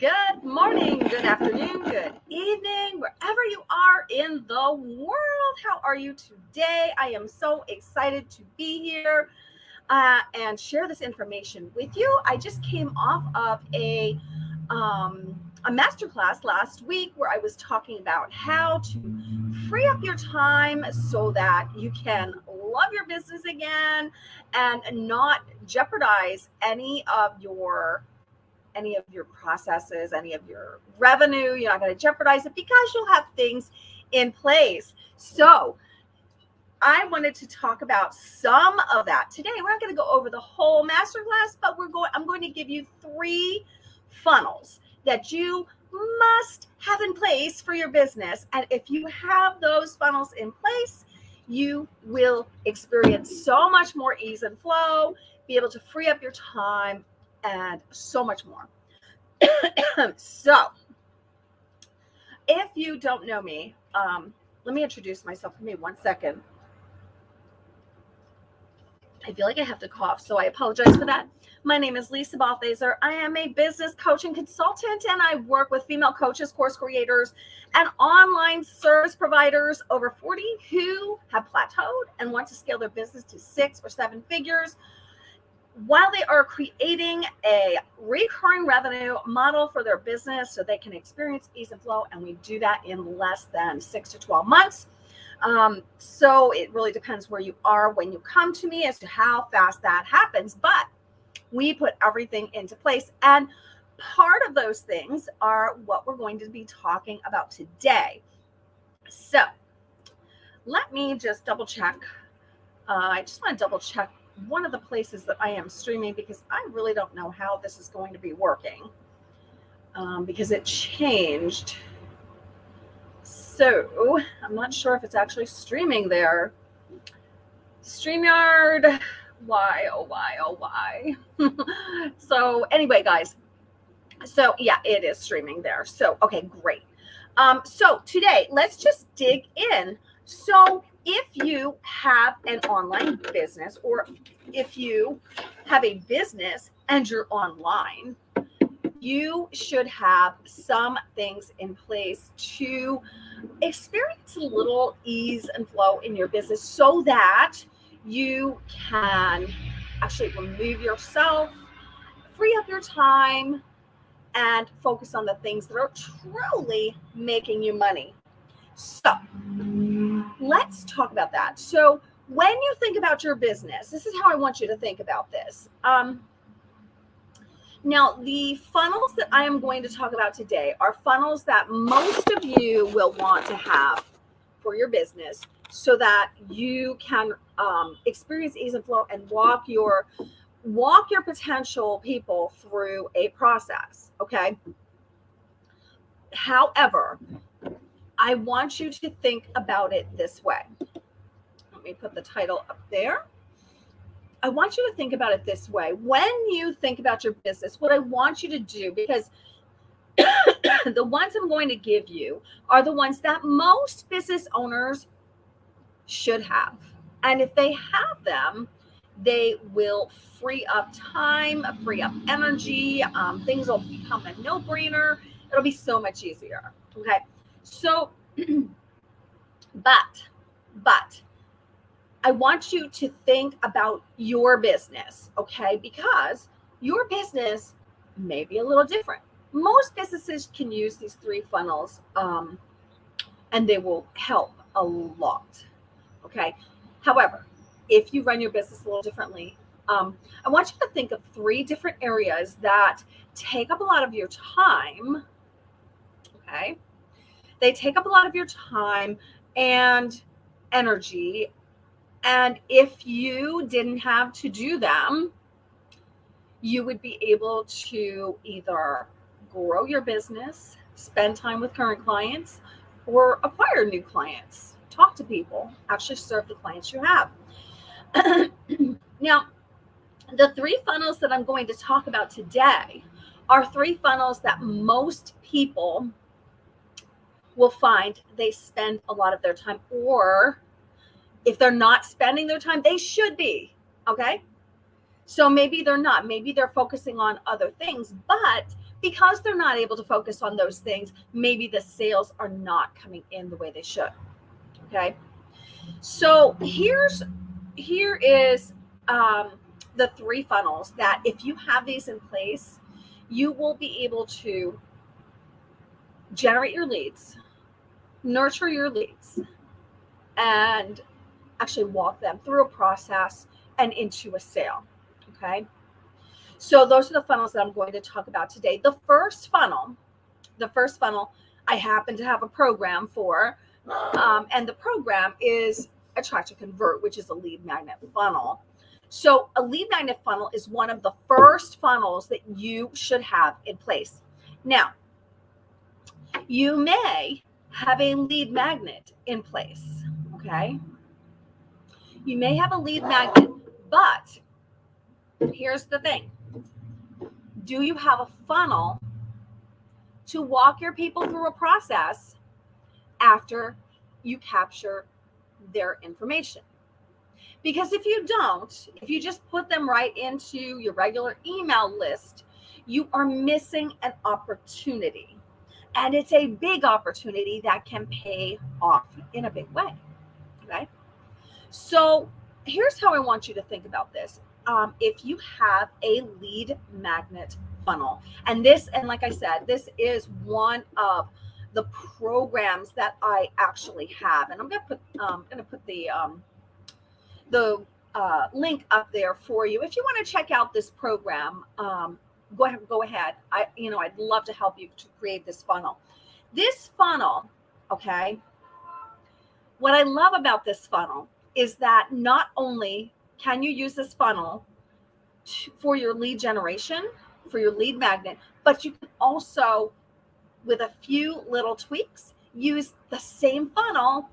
Good morning, good afternoon, good evening, wherever you are in the world. How are you today? I am so excited to be here and share this information with you. I just came off of a masterclass last week where I was talking about how to free up your time so that you can love your business again and not jeopardize any of your processes, any of your revenue. You're not going to jeopardize it because you'll have things in place. So I wanted to talk about some of that today. We're not going to go over the whole masterclass, but I'm going to give you 3 funnels that you must have in place for your business. And if you have those funnels in place, you will experience so much more ease and flow, be able to free up your time, and so much more. So if you don't know me, let me introduce myself. Give me 1 second. I feel like I have to cough, so I apologize for that. My name is Lisa Balthaser. I am a business coach and consultant, and I work with female coaches, course creators, and online service providers over 40 who have plateaued and want to scale their business to 6 or 7 figures while they are creating a recurring revenue model for their business so they can experience ease and flow. And we do that in less than 6 to 12 months. So it really depends where you are when you come to me as to how fast that happens. But we put everything into place. And part of those things are what we're going to be talking about today. So let me just double check. I just want to double check one of the places that I am streaming because I really don't know how this is going to be working because it changed. So I'm not sure if it's actually streaming there. StreamYard, why, oh, why, oh, why. So anyway, guys, so yeah, it is streaming there. So, okay, great. So today, let's just dig in. So if you have an online business, or if you have a business and you're online, you should have some things in place to experience a little ease and flow in your business so that you can actually remove yourself, free up your time, and focus on the things that are truly making you money. So let's talk about that. So when you think about your business, this is how I want you to think about this. Now, the funnels that I am going to talk about today are funnels that most of you will want to have for your business so that you can experience ease and flow and walk your potential people through a process, okay? However, I want you to think about it this way. Let me put the title up there. I want you to think about it this way. When you think about your business, what I want you to do, because the ones I'm going to give you are the ones that most business owners should have. And if they have them, they will free up time, free up energy. Things will become a no-brainer. It'll be so much easier. Okay. So, but I want you to think about your business, okay? Because your business may be a little different. Most businesses can use these 3 funnels, and they will help a lot, okay? However, if you run your business a little differently, I want you to think of 3 different areas that take up a lot of your time, okay? They take up a lot of your time and energy. And if you didn't have to do them, you would be able to either grow your business, spend time with current clients, or acquire new clients, talk to people, actually serve the clients you have. Now, the 3 funnels that I'm going to talk about today are 3 funnels that most people will find they spend a lot of their time, or if they're not spending their time, they should be, okay? So maybe they're not, maybe they're focusing on other things, but because they're not able to focus on those things, maybe the sales are not coming in the way they should. Okay. So here is the 3 funnels that if you have these in place, you will be able to generate your leads, nurture your leads, and actually walk them through a process and into a sale. Okay. So those are the funnels that I'm going to talk about today. The first funnel, I happen to have a program for, and the program is Attract to Convert, which is a lead magnet funnel. So a lead magnet funnel is one of the first funnels that you should have in place. Now, you may have a lead magnet in place, okay? You may have a lead magnet, but here's the thing. Do you have a funnel to walk your people through a process after you capture their information? Because if you don't, if you just put them right into your regular email list, you are missing an opportunity. And it's a big opportunity that can pay off in a big way. Okay. So here's how I want you to think about this. If you have a lead magnet funnel, and like I said, this is one of the programs that I actually have, and I'm going to put the link up there for you. If you want to check out this program, go ahead. I'd love to help you to create this funnel. This funnel, okay. What I love about this funnel is that not only can you use this funnel for your lead generation, for your lead magnet, but you can also, with a few little tweaks, use the same funnel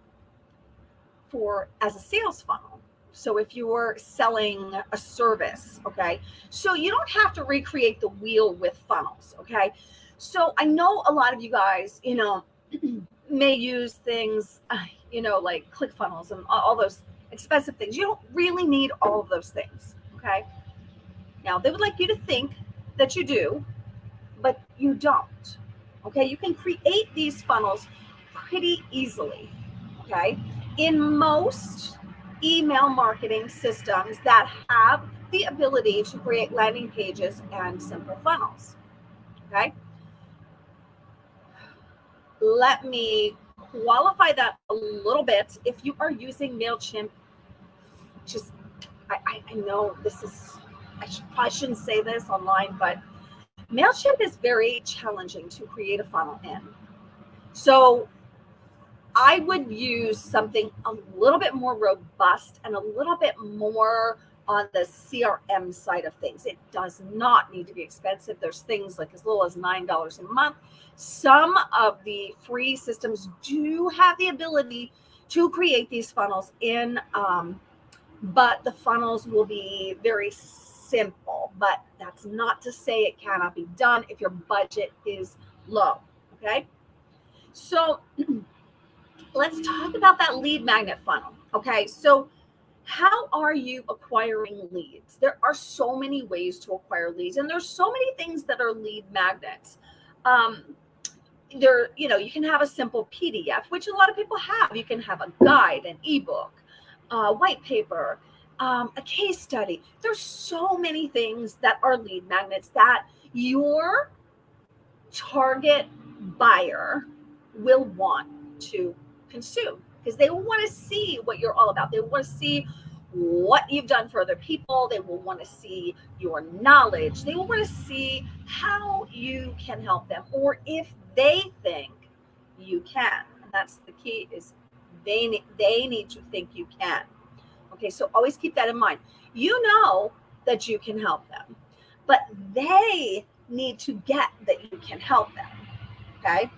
as a sales funnel. So if you're selling a service, okay, so you don't have to recreate the wheel with funnels, okay? So I know a lot of you guys, may use things, like ClickFunnels and all those expensive things. You don't really need all of those things, okay? Now, they would like you to think that you do, but you don't, okay? You can create these funnels pretty easily, okay? In most email marketing systems that have the ability to create landing pages and simple funnels, okay? Let me qualify that a little bit. If you are using MailChimp, I know I shouldn't say this online, but MailChimp is very challenging to create a funnel in. So I would use something a little bit more robust and a little bit more on the CRM side of things. It does not need to be expensive. There's things like as little as $9 a month. Some of the free systems do have the ability to create these funnels in, but the funnels will be very simple. But that's not to say it cannot be done if your budget is low, okay? So let's talk about that lead magnet funnel, okay? So how are you acquiring leads? There are so many ways to acquire leads, and there's so many things that are lead magnets. You can have a simple PDF, which a lot of people have. You can have a guide, an ebook, white paper, a case study. There's so many things that are lead magnets that your target buyer will want to consume, because they will want to see what you're all about. They want to see what you've done for other people. They will want to see your knowledge. They will want to see how you can help them, or if they think you can. And that's the key, is they need to think you can. Okay, so always keep that in mind. You know that you can help them, but they need to get that you can help them. Okay,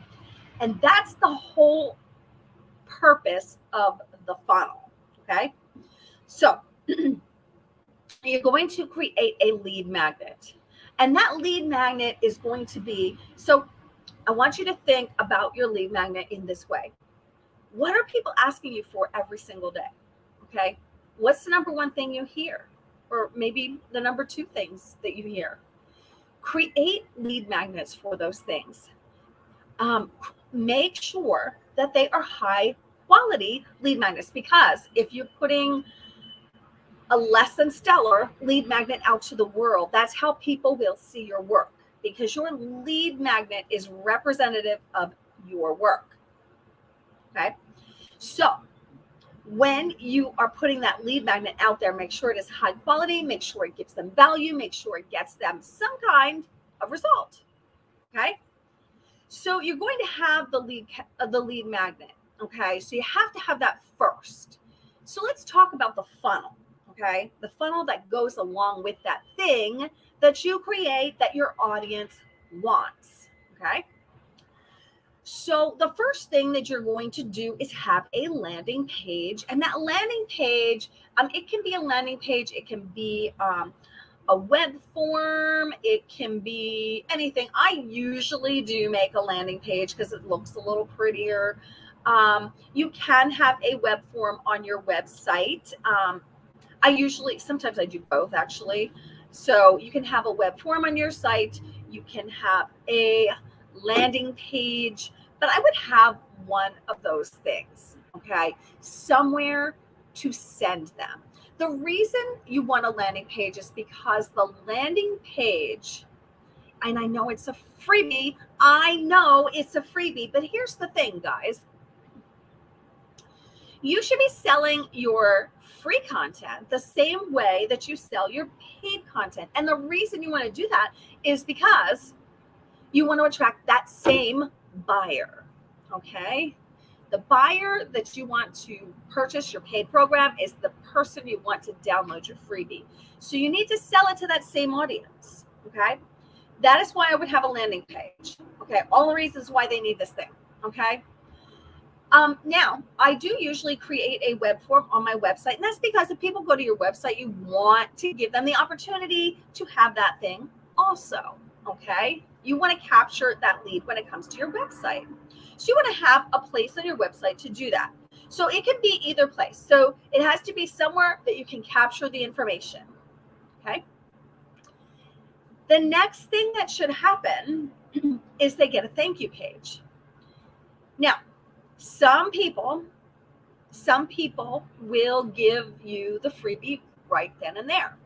and that's the whole purpose of the funnel. Okay, so you're going to create a lead magnet, and that lead magnet is going to be, so I want you to think about your lead magnet in this way. What are people asking you for every single day? Okay, what's the number one thing you hear? or maybe the number two things that you hear. Create lead magnets for those things. Make sure that they are high quality lead magnets, because if you're putting a less than stellar lead magnet out to the world, that's how people will see your work, because your lead magnet is representative of your work. Okay. So when you are putting that lead magnet out there, make sure it is high quality, make sure it gives them value, make sure it gets them some kind of result. Okay. So you're going to have the lead magnet. Okay. So you have to have that first. So let's talk about the funnel. Okay. The funnel that goes along with that thing that you create that your audience wants. Okay. So the first thing that you're going to do is have a landing page, and that landing page, it can be a landing page, it can be a web form, it can be anything. I usually do make a landing page because it looks a little prettier. You can have a web form on your website. Sometimes I do both actually. So you can have a web form on your site, you can have a landing page, but I would have one of those things, okay, somewhere to send them. The reason you want a landing page is because the landing page, and I know it's a freebie, but here's the thing, guys. You should be selling your free content the same way that you sell your paid content. And the reason you want to do that is because you want to attract that same buyer, okay? The buyer that you want to purchase your paid program is the person you want to download your freebie. So you need to sell it to that same audience, okay? That is why I would have a landing page, okay? All the reasons why they need this thing, okay? Now, I do usually create a web form on my website, and that's because if people go to your website, you want to give them the opportunity to have that thing also, okay? You want to capture that lead when it comes to your website. So you want to have a place on your website to do that. So it can be either place. So it has to be somewhere that you can capture the information, okay? The next thing that should happen is they get a thank you page. Now, some people will give you the freebie right then and there.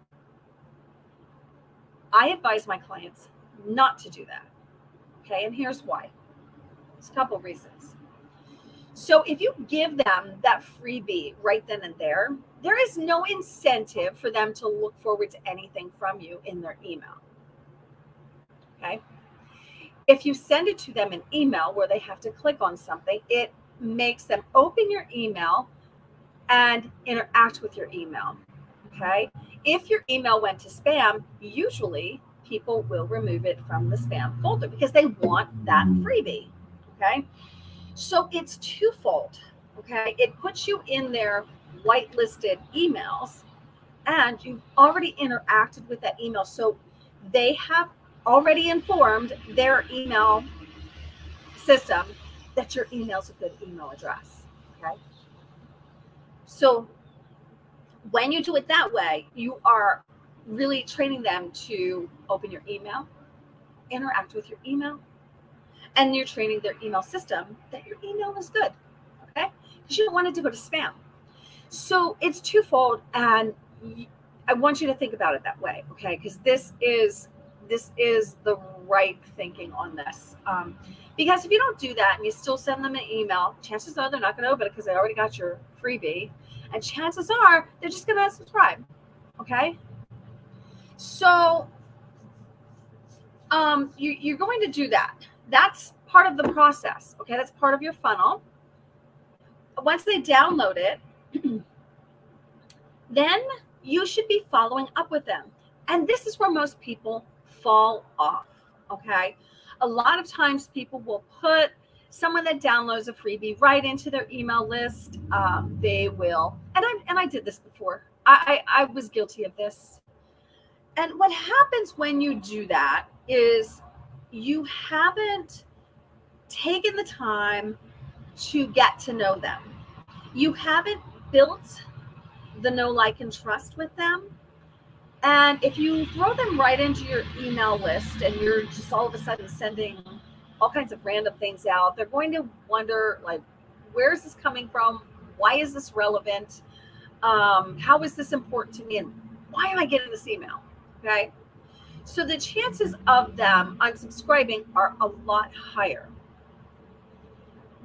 I advise my clients not to do that. Okay, and here's why. There's a couple of reasons. So if you give them that freebie right then and there is no incentive for them to look forward to anything from you in their email. Okay. If you send it to them in email where they have to click on something, it makes them open your email and interact with your email. Okay. If your email went to spam, usually people will remove it from the spam folder because they want that freebie. Okay. So it's twofold. Okay. It puts you in their whitelisted emails, and you've already interacted with that email. So they have already informed their email system that your email is a good email address. Okay. So when you do it that way, you are really training them to open your email, interact with your email, and you're training their email system that your email is good. Okay. Because you don't want it to go to spam. So it's twofold. And I want you to think about it that way. Okay. Because this is the right thinking on this. Because if you don't do that and you still send them an email, chances are they're not going to open it because they already got your freebie. And chances are they're just going to unsubscribe. Okay. So you're going to do that. That's part of the process. Okay. That's part of your funnel. Once they download it, then you should be following up with them. And this is where most people fall off. Okay. A lot of times people will put someone that downloads a freebie right into their email list. They will, and I did this before. I was guilty of this. And what happens when you do that is you haven't taken the time to get to know them. You haven't built the know, like, and trust with them. And if you throw them right into your email list and you're just all of a sudden sending all kinds of random things out, they're going to wonder, like, where is this coming from? Why is this relevant? How is this important to me? And why am I getting this email? Okay. So the chances of them unsubscribing are a lot higher.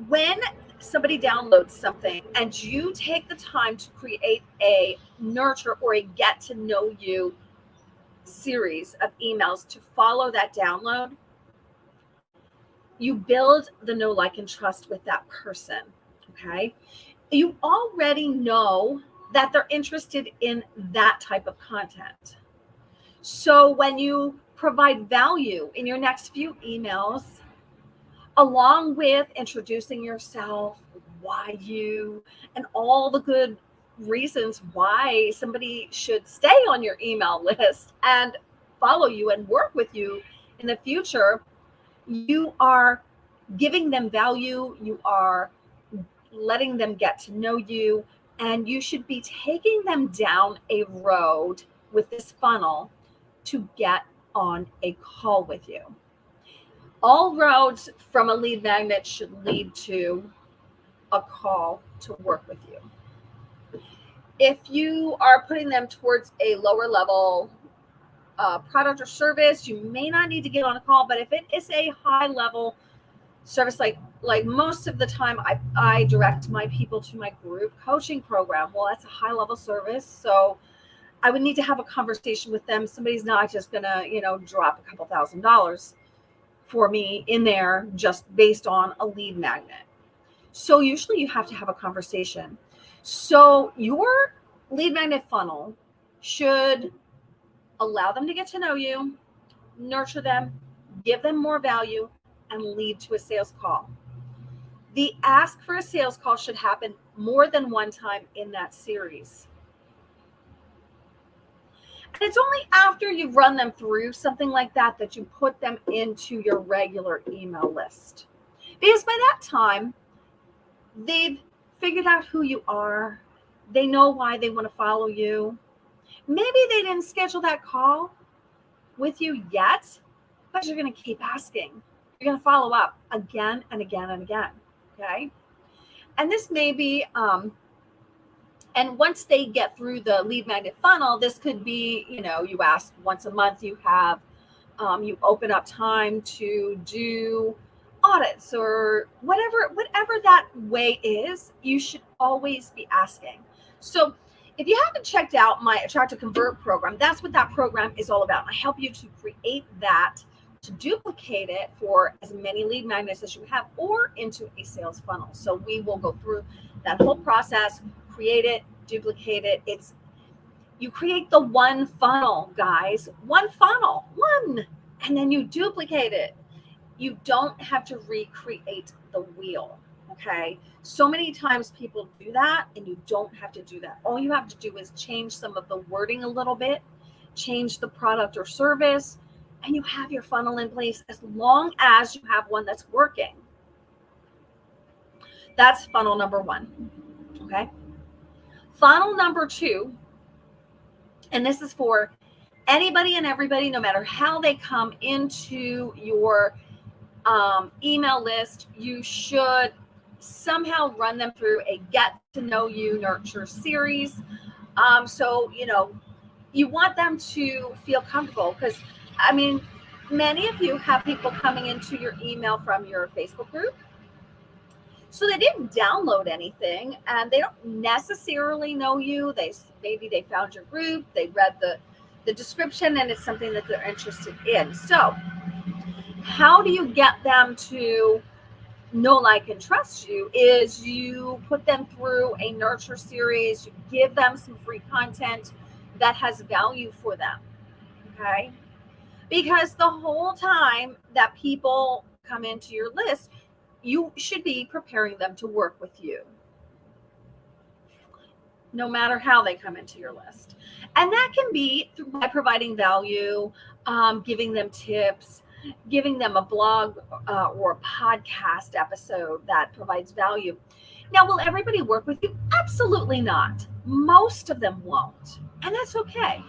When somebody downloads something and you take the time to create a nurture or a get to know you series of emails to follow that download, you build the know, like, and trust with that person. Okay. You already know that they're interested in that type of content. So when you provide value in your next few emails, along with introducing yourself, why you, and all the good reasons why somebody should stay on your email list and follow you and work with you in the future, you are giving them value, you are letting them get to know you, and you should be taking them down a road with this funnel to get on a call with you. All roads from a lead magnet should lead to a call to work with you. If you are putting them towards a lower level product or service, you may not need to get on a call. But if it is a high level service, like most of the time I direct my people to my group coaching program, well, that's a high level service, so I would need to have a conversation with them. Somebody's not just gonna drop a couple $1,000s for me in there just based on a lead magnet. So usually you have to have a conversation. So your lead magnet funnel should allow them to get to know you, nurture them, give them more value, and lead to a sales call. The ask for a sales call should happen more than one time in that series. And it's only after you've run them through something like that that you put them into your regular email list. Because by that time, they've figured out who you are. They know why they want to follow you. Maybe they didn't schedule that call with you yet, but you're going to keep asking. You're going to follow up again and again and again. Okay. And this may be, and once they get through the lead magnet funnel, this could be, you ask once a month, you have, you open up time to do audits or whatever that way is, you should always be asking. So if you haven't checked out my Attract to Convert program, that's what that program is all about. I help you to create that, to duplicate it for as many lead magnets as you have or into a sales funnel. So we will go through that whole process, create it, duplicate it. You create the one funnel, guys, one funnel, and then you duplicate it. You don't have to recreate the wheel. Okay. So many times people do that, and you don't have to do that. All you have to do is change some of the wording a little bit, change the product or service, and you have your funnel in place as long as you have one that's working. That's funnel number one. Okay. Funnel number two, and this is for anybody and everybody, no matter how they come into your email list, you should somehow run them through a get to know you nurture series. So, you want them to feel comfortable because, many of you have people coming into your email from your Facebook group. So they didn't download anything and they don't necessarily know you. Maybe they found your group, they read the description, and it's something that they're interested in. So how do you get them to know, like, and trust you is you put them through a nurture series, you give them some free content that has value for them. Okay. Because the whole time that people come into your list, you should be preparing them to work with you, no matter how they come into your list. And that can be by providing value, giving them tips, giving them a blog or a podcast episode that provides value. Now, will everybody work with you? Absolutely not. Most of them won't. And that's okay.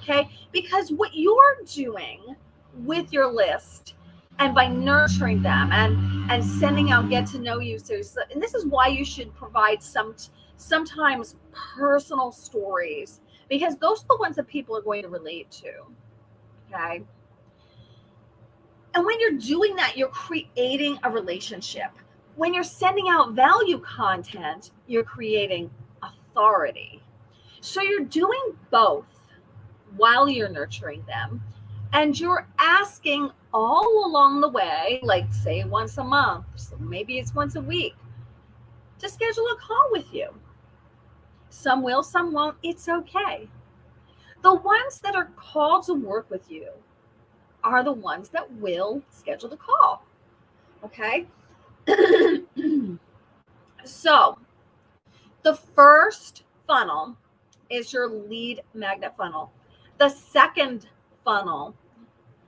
Okay, because what you're doing with your list and by nurturing them and sending out get to know you series, and this is why you should provide sometimes personal stories, because those are the ones that people are going to relate to. Okay, and when you're doing that, you're creating a relationship. When you're sending out value content, you're creating authority. So you're doing both while you're nurturing them. And you're asking all along the way, like say once a month, so maybe it's once a week, to schedule a call with you. Some will, some won't. It's okay. The ones that are called to work with you are the ones that will schedule the call. Okay. So the first funnel is your lead magnet funnel. The second funnel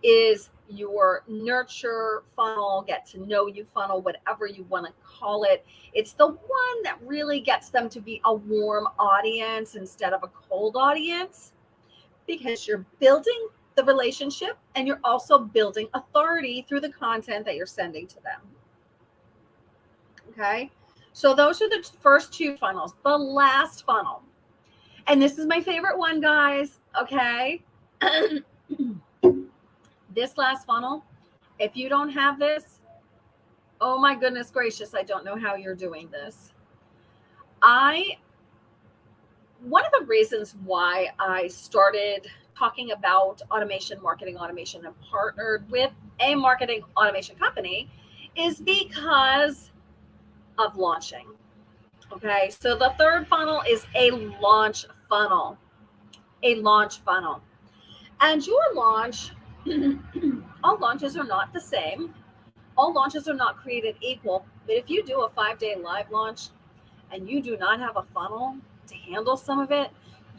is your nurture funnel, get to know you funnel, whatever you want to call it. It's the one that really gets them to be a warm audience instead of a cold audience, because you're building the relationship and you're also building authority through the content that you're sending to them. Okay, so those are the first two funnels. The last funnel, and this is my favorite one, guys. Okay. This last funnel, if you don't have this, oh my goodness gracious, I don't know how you're doing this. One of the reasons why I started talking about marketing automation, and partnered with a marketing automation company is because of launching. Okay, so the third funnel is a launch funnel. A launch funnel. And your launch, all launches are not the same. All launches are not created equal. But if you do a 5-day live launch and you do not have a funnel to handle some of it,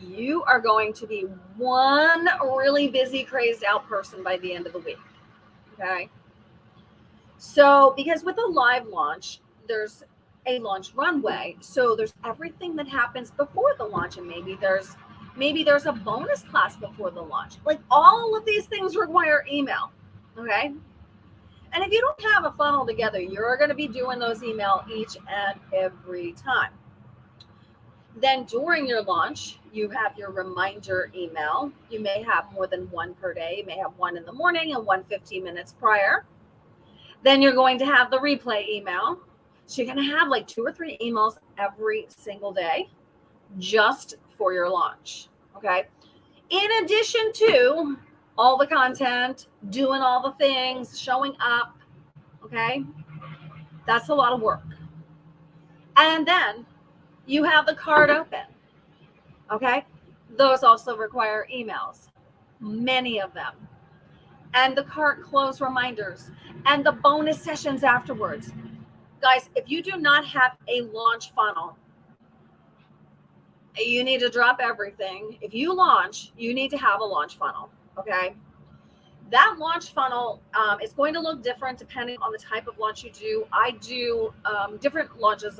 you are going to be one really busy, crazed out person by the end of the week. Okay. So, because with a live launch, there's a launch runway. So there's everything that happens before the launch, and maybe there's a bonus class before the launch. Like, all of these things require email. Okay. And if you don't have a funnel together, you're going to be doing those email each and every time. Then during your launch, you have your reminder email. You may have more than one per day. You may have one in the morning and one 15 minutes prior. Then you're going to have the replay email. So you're going to have like 2 or 3 emails every single day just for your launch. Okay. In addition to all the content, doing all the things, showing up. Okay. That's a lot of work. And then you have the card open. Okay. Those also require emails, many of them. And the cart close reminders and the bonus sessions afterwards. Guys, if you do not have a launch funnel, you need to drop everything. If you launch, you need to have a launch funnel. Okay. That launch funnel is going to look different depending on the type of launch you do. I do different launches.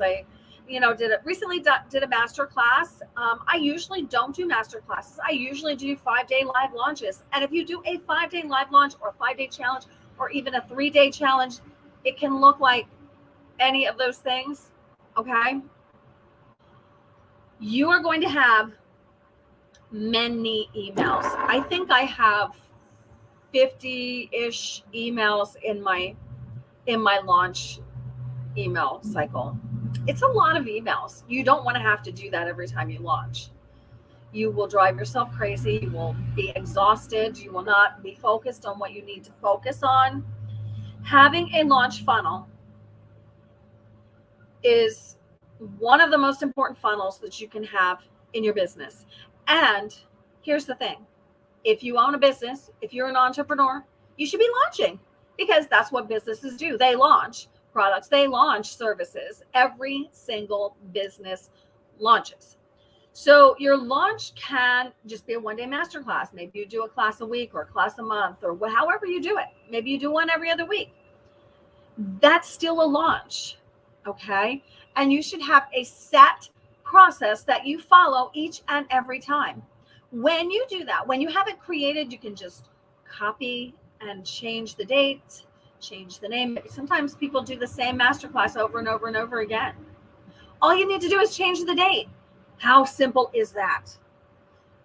Recently did a master class. I usually don't do master classes. I usually do 5-day live launches. And if you do a 5-day live launch or a 5-day challenge or even a 3-day challenge, it can look like any of those things. Okay. You are going to have many emails. I think I have 50-ish emails in my launch email cycle. It's a lot of emails. You don't want to have to do that every time you launch. You will drive yourself crazy. You will be exhausted. You will not be focused on what you need to focus on. Having a launch funnel is one of the most important funnels that you can have in your business. And here's the thing. If you own a business, if you're an entrepreneur, you should be launching, because that's what businesses do. They launch products, they launch services. Every single business launches. So your launch can just be a 1-day masterclass. Maybe you do a class a week or a class a month, or however you do it. Maybe you do one every other week. That's still a launch. Okay. And you should have a set process that you follow each and every time. When you do that, when you have it created, you can just copy and change the date, change the name. Sometimes people do the same masterclass over and over and over again. All you need to do is change the date. How simple is that?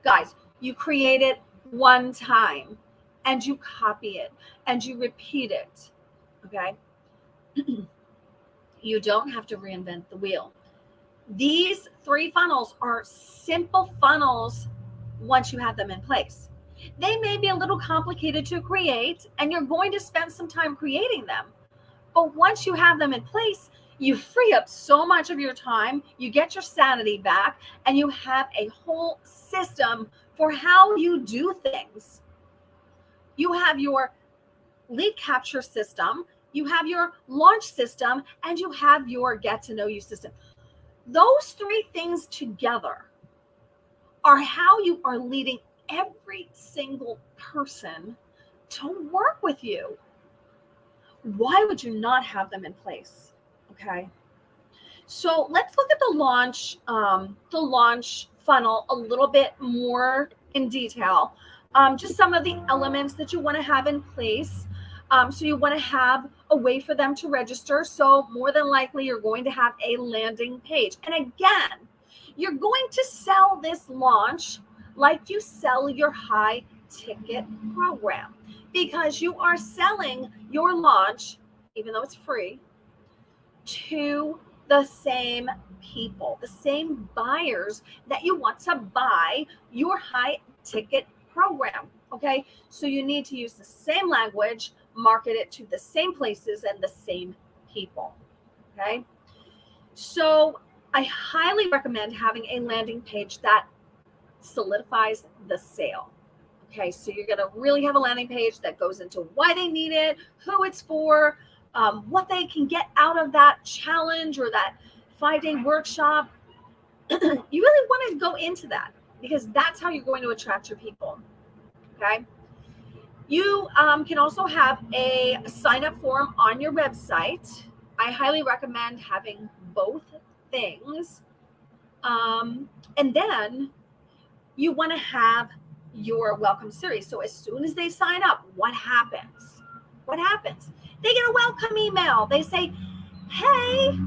Guys, you create it one time and you copy it and you repeat it. Okay? You don't have to reinvent the wheel. These 3 funnels are simple funnels once you have them in place. They may be a little complicated to create, and you're going to spend some time creating them. But once you have them in place, you free up so much of your time, you get your sanity back, and you have a whole system for how you do things. You have your lead capture system, you have your launch system, and you have your get to know you system. Those 3 things together are how you are leading every single person to work with you. Why would you not have them in place? Okay. So let's look at the launch funnel a little bit more in detail. Just some of the elements that you want to have in place. So you want to have a way for them to register. So more than likely, you're going to have a landing page. And again, you're going to sell this launch like you sell your high ticket program, because you are selling your launch, even though it's free, to the same people, the same buyers that you want to buy your high ticket program. Okay. So you need to use the same language, market it to the same places and the same people. Okay. So I highly recommend having a landing page that solidifies the sale. Okay, so you're going to really have a landing page that goes into why they need it, who it's for, what they can get out of that challenge or that 5-day workshop. You really want to go into that, because that's how you're going to attract your people. Okay. You can also have a sign-up form on your website. I highly recommend having both things. And then you want to have your welcome series. So as soon as they sign up, what happens? What happens? They get a welcome email. They say, hey,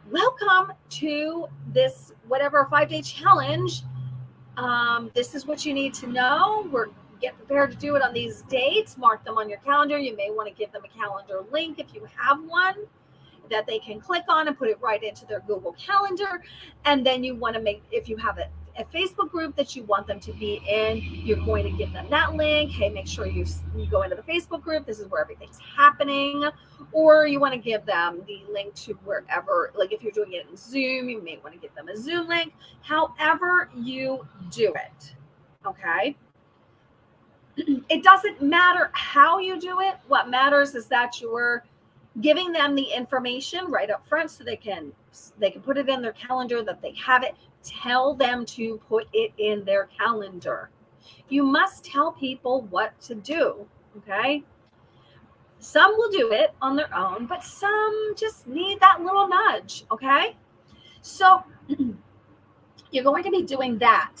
welcome to this whatever 5-day challenge. This is what you need to know. Get prepared to do it on these dates. Mark them on your calendar. You may want to give them a calendar link if you have one that they can click on and put it right into their Google Calendar. And then you want to make, if you have a Facebook group that you want them to be in, you're going to give them that link. Hey, make sure you go into the Facebook group. This is where everything's happening. Or you want to give them the link to wherever, like if you're doing it in Zoom, you may want to give them a Zoom link. However you do it, okay? It doesn't matter how you do it. What matters is that you're giving them the information right up front so they can put it in their calendar, that they have it. Tell them to put it in their calendar. You must tell people what to do, okay? Some will do it on their own, but some just need that little nudge, okay? So you're going to be doing that.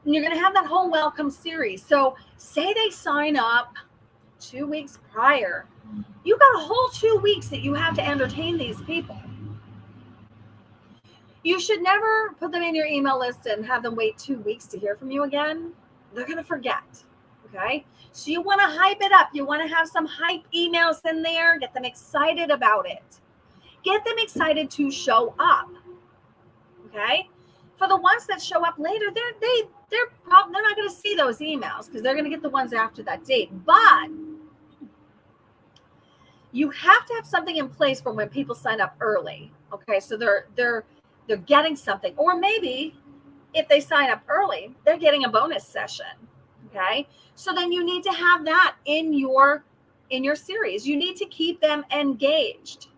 And you're going to have that whole welcome series. So say they sign up 2 weeks prior. You got a whole 2 weeks that you have to entertain these people. You should never put them in your email list and have them wait 2 weeks to hear from you again. They're going to forget. Okay. So you want to hype it up. You want to have some hype emails in there. Get them excited about it. Get them excited to show up. Okay. For the ones that show up later, they're not going to see those emails because they're going to get the ones after that date. But you have to have something in place for when people sign up early. Okay. So they're getting something, or maybe if they sign up early, they're getting a bonus session. Okay. So then you need to have that in your series. You need to keep them engaged.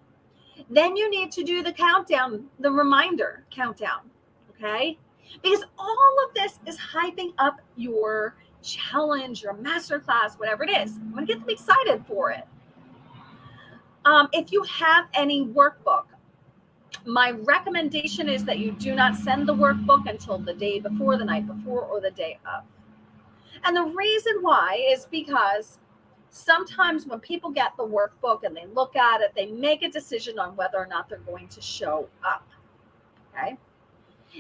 Then you need to do the countdown, the reminder countdown. Okay. Because all of this is hyping up your challenge, your masterclass, whatever it is. I'm going to get them excited for it. If you have any workbook, My recommendation is that you do not send the workbook until the day before, the night before, or the day of. And the reason why is because sometimes when people get the workbook and they look at it, they make a decision on whether or not they're going to show up. Okay.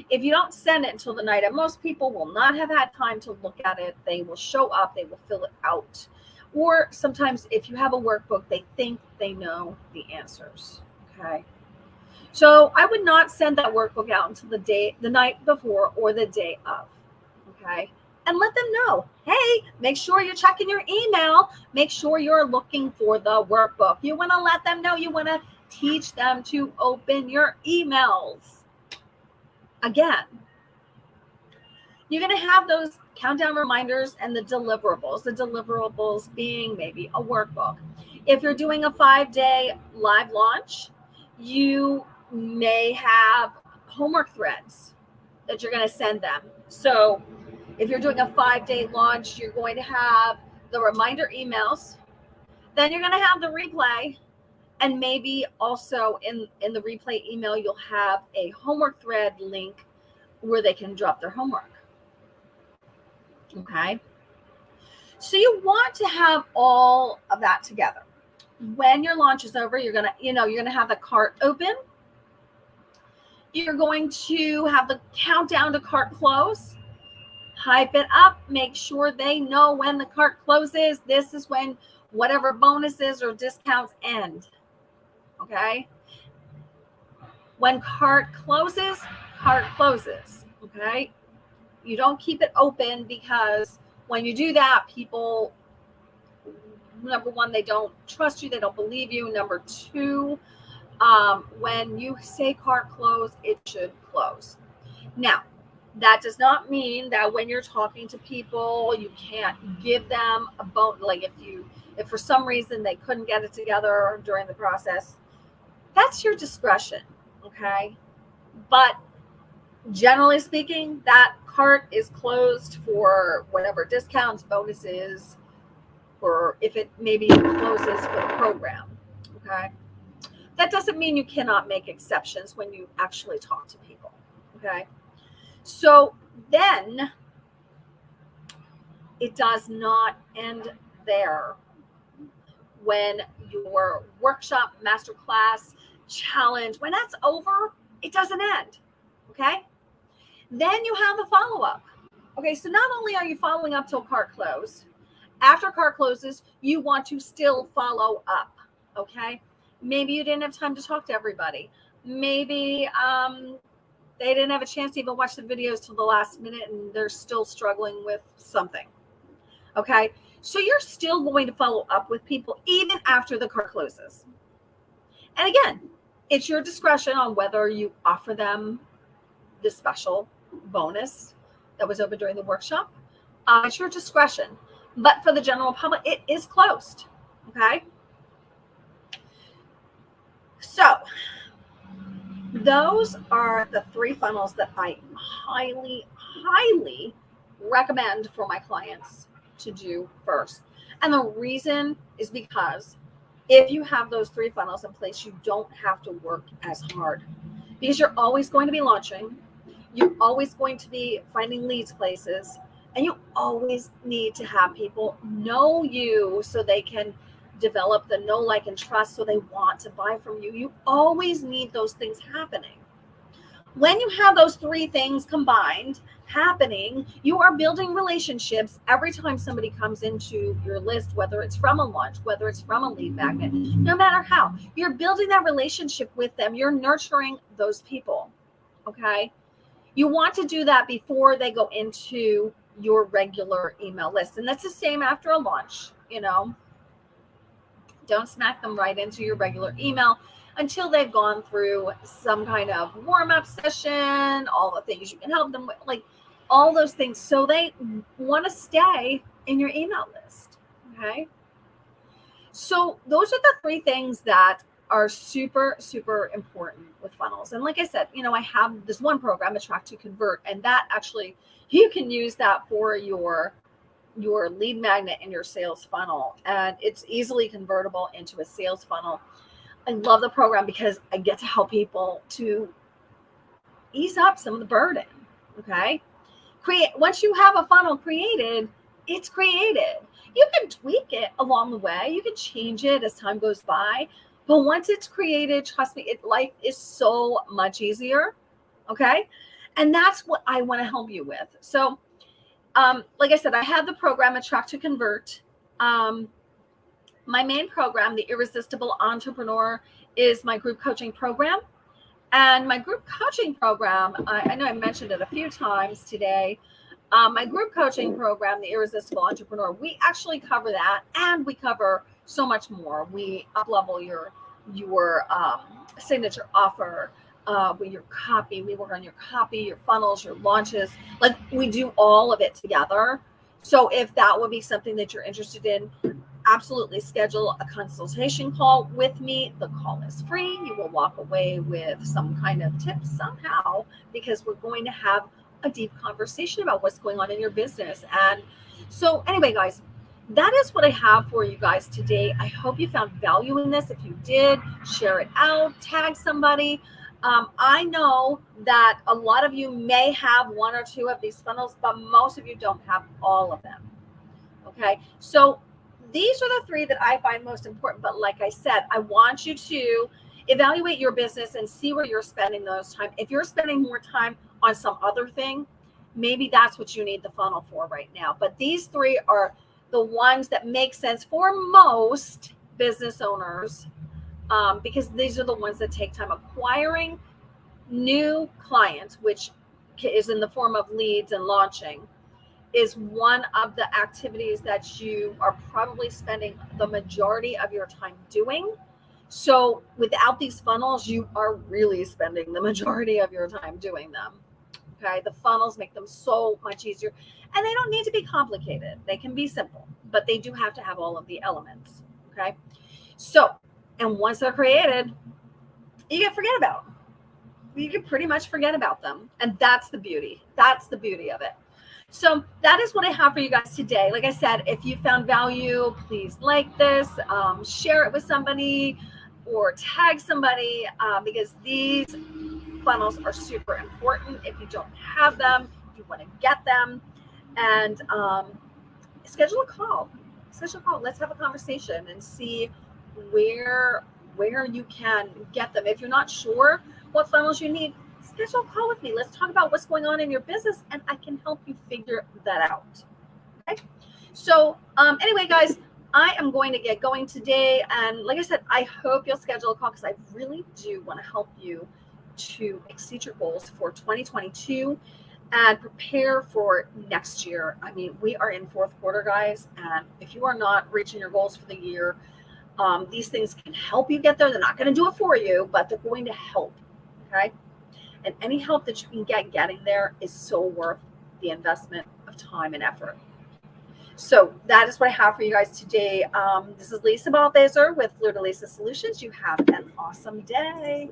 If you don't send it until the night, and most people will not have had time to look at it, they will show up, they will fill it out. Or sometimes if you have a workbook, they think they know the answers. Okay. So I would not send that workbook out until the night before or the day of. Okay. And let them know, hey, make sure you're checking your email. Make sure you're looking for the workbook. You want to let them know. You want to teach them to open your emails. Again, you're going to have those countdown reminders and the deliverables being maybe a workbook. If you're doing a 5-day live launch, you may have homework threads that you're going to send them. So if you're doing a 5-day launch, you're going to have the reminder emails, then you're going to have the replay, and maybe also in the replay email, you'll have a homework thread link where they can drop their homework. Okay. So you want to have all of that together. When your launch is over, you're going to have the cart open. You're going to have the countdown to cart close. Hype it up. Make sure they know when the cart closes. This is when whatever bonuses or discounts end. Okay. When cart closes, okay? You don't keep it open, because when you do that, people, number one, they don't trust you. They don't believe you. Number two, when you say cart close, it should close. Now, that does not mean that when you're talking to people, you can't give them a bonus. Like if for some reason they couldn't get it together during the process, that's your discretion. Okay. But generally speaking, that cart is closed for whatever discounts, bonuses, or if it maybe closes for the program. Okay. That doesn't mean you cannot make exceptions when you actually talk to people. Okay. So then it does not end there. When your workshop, masterclass, challenge, when that's over, it doesn't end. Okay. Then you have the follow-up. Okay. So not only are you following up till cart close, after cart closes, you want to still follow up. Okay. Maybe you didn't have time to talk to everybody. Maybe they didn't have a chance to even watch the videos till the last minute and they're still struggling with something. Okay. So you're still going to follow up with people even after the cart closes. And again, it's your discretion on whether you offer them the special bonus that was open during the workshop. It's your discretion. But for the general public, it is closed. Okay. So those are the 3 funnels that I highly, highly recommend for my clients to do first. And the reason is because if you have those 3 funnels in place, you don't have to work as hard, because you're always going to be launching. You're always going to be finding leads places, and you always need to have people know you so they can develop the know, like, and trust, so they want to buy from you. You always need those things happening. When you have those 3 things combined happening, you are building relationships every time somebody comes into your list, whether it's from a launch, whether it's from a lead magnet, no matter how. You're building that relationship with them. You're nurturing those people. Okay. You want to do that before they go into your regular email list. And that's the same after a launch. Don't smack them right into your regular email until they've gone through some kind of warm-up session, all the things you can help them with, like all those things. So they want to stay in your email list. Okay. So those are the 3 things that are super, super important with funnels. And like I said, I have this one program, Attract to Convert, and that actually, you can use that for your lead magnet and your sales funnel. And it's easily convertible into a sales funnel. I love the program because I get to help people to ease up some of the burden. Okay. Once you have a funnel created, it's created. You can tweak it along the way. You can change it as time goes by. But once it's created, trust me, life is so much easier. Okay. And that's what I want to help you with. So, like I said, I have the program Attract to Convert. My main program, the Irresistible Entrepreneur, is my group coaching program. And my group coaching program, I know I mentioned it a few times today. My group coaching program, the Irresistible Entrepreneur, we actually cover that, and we cover so much more. We up-level your signature offer, with your copy. We work on your copy, your funnels, your launches. Like, we do all of it together. So if that would be something that you're interested in, absolutely schedule a consultation call with me. The call is free. You will walk away with some kind of tips somehow, because we're going to have a deep conversation about what's going on in your business. And so anyway, guys, that is what I have for you guys today. I hope you found value in this. If you did, share it out, tag somebody. I know that a lot of you may have one or two of these funnels, but most of you don't have all of them. Okay, so these are the three that I find most important. But like I said, I want you to evaluate your business and see where you're spending those time. If you're spending more time on some other thing, maybe that's what you need the funnel for right now. But these three are the ones that make sense for most business owners, because these are the ones that take time. Acquiring new clients, which is in the form of leads, and launching is one of the activities that you are probably spending the majority of your time doing. So without these funnels, you are really spending the majority of your time doing them. Okay. The funnels make them so much easier, and they don't need to be complicated. They can be simple, but they do have to have all of the elements. Okay. So, and once they're created, you can forget about them. You can pretty much forget about them. And that's the beauty. That's the beauty of it. So that is what I have for you guys today. Like I said, if you found value, please like this, share it with somebody, or tag somebody, because these funnels are super important. If you don't have them, you want to get them, and schedule a call. Let's have a conversation and see where you can get them. If you're not sure what funnels you need, schedule a call with me. Let's talk about what's going on in your business, and I can help you figure that out. Okay. So anyway, guys, I am going to get going today. And like I said, I hope you'll schedule a call, because I really do want to help you to exceed your goals for 2022 and prepare for next year. I mean, we are in fourth quarter, guys. And if you are not reaching your goals for the year, these things can help you get there. They're not going to do it for you, but they're going to help. Okay. And any help that you can get getting there is so worth the investment of time and effort. So that is what I have for you guys today. This is Lisa Balthaser with Lisa Solutions. You have an awesome day.